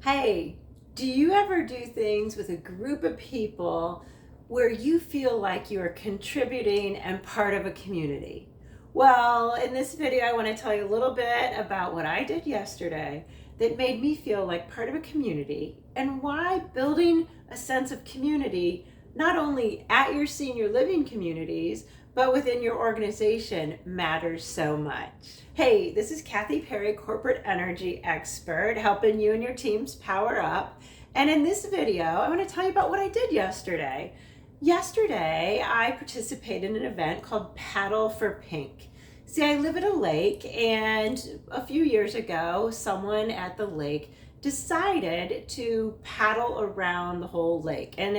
Hey, do you ever do things with a group of people where you feel like you are contributing and part of a community? Well, in this video, I want to tell you a little bit about what I did yesterday that made me feel like part of a community and why building a sense of community, not only at your senior living communities, but within your organization matters so much. Hey, this is Kathy Perry, corporate energy expert, helping you and your teams power up. And in this video, I want to tell you about what I did yesterday. Yesterday, I participated in an event called Paddle for Pink. See, I live at a lake, and a few years ago, someone at the lake decided to paddle around the whole lake. And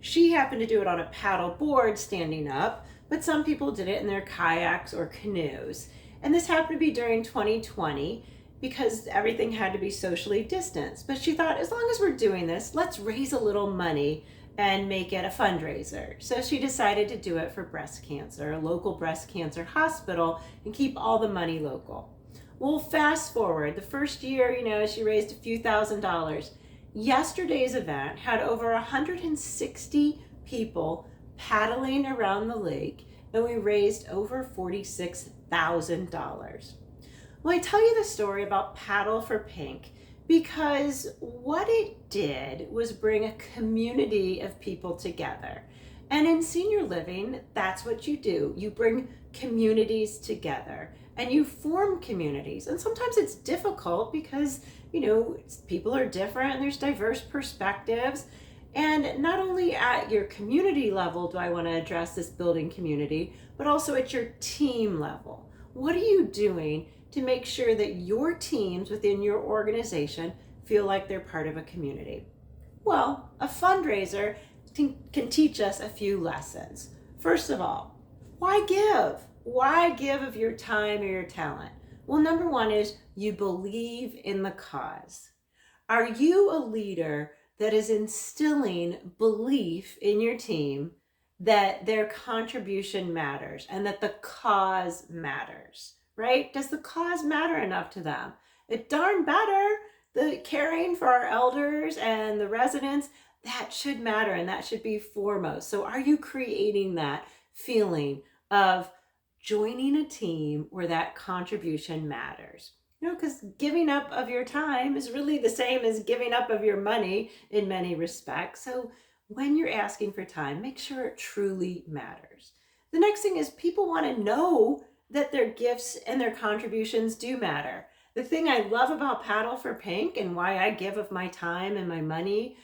she happened to do it on a paddle board standing up, but some people did it in their kayaks or canoes. And this happened to be during 2020 because everything had to be socially distanced. But she thought, as long as we're doing this, let's raise a little money and make it a fundraiser. So she decided to do it for breast cancer, a local breast cancer hospital, and keep all the money local. Well, fast forward, the first year, she raised a few $1,000s. Yesterday's event had over 160 people paddling around the lake, and we raised over $46,000. Well, I tell you the story about Paddle for Pink because what it did was bring a community of people together. And in senior living, that's what you do. You bring communities together and you form communities. And sometimes it's difficult because, people are different and there's diverse perspectives. And not only at your community level do I want to address this building community, but also at your team level. What are you doing to make sure that your teams within your organization feel like they're part of a community? Well, a fundraiser can teach us a few lessons. First of all, why give? Why give of your time or your talent? Well, number one is you believe in the cause. Are you a leader that is instilling belief in your team that their contribution matters and that the cause matters, right? Does the cause matter enough to them? It darn better. The caring for our elders and the residents, that should matter and that should be foremost. So are you creating that feeling of joining a team where that contribution matters? Because giving up of your time is really the same as giving up of your money in many respects. So when you're asking for time, make sure it truly matters. The next thing is people want to know that their gifts and their contributions do matter. The thing I love about Paddle for Pink and why I give of my time and my money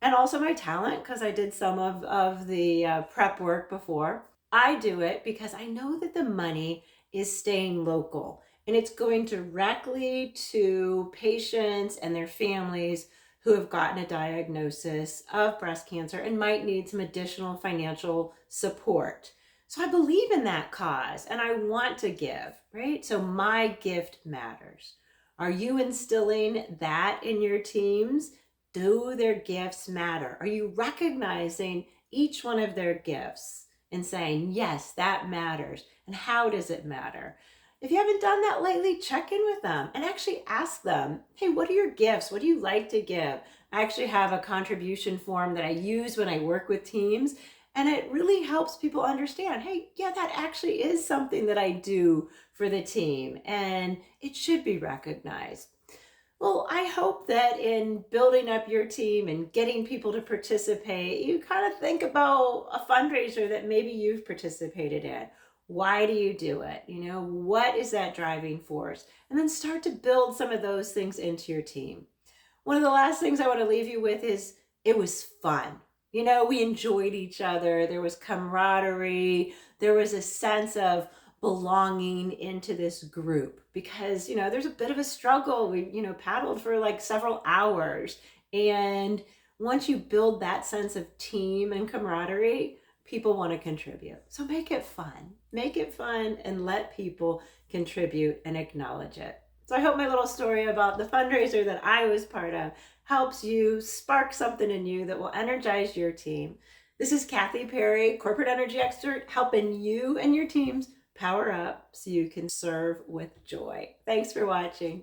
and also my talent, because I did some of the prep work before, I do it because I know that the money is staying local. And it's going directly to patients and their families who have gotten a diagnosis of breast cancer and might need some additional financial support. So I believe in that cause and I want to give, right? So my gift matters. Are you instilling that in your teams? Do their gifts matter? Are you recognizing each one of their gifts and saying, yes, that matters? And how does it matter? If you haven't done that lately, check in with them and actually ask them, hey, what are your gifts? What do you like to give? I actually have a contribution form that I use when I work with teams, and it really helps people understand, hey, yeah, that actually is something that I do for the team, and it should be recognized. Well, I hope that in building up your team and getting people to participate, you kind of think about a fundraiser that maybe you've participated in. Why do you do it? What is that driving force? And then start to build some of those things into your team. One of the last things I want to leave you with is it was fun. We enjoyed each other. There was camaraderie. There was a sense of belonging into this group because, there's a bit of a struggle. We, paddled for like several hours. And once you build that sense of team and camaraderie, people want to contribute. So make it fun and let people contribute and acknowledge it. So I hope my little story about the fundraiser that I was part of helps you spark something in you that will energize your team. This is Kathy Perry, corporate energy expert, helping you and your teams power up so you can serve with joy. Thanks for watching.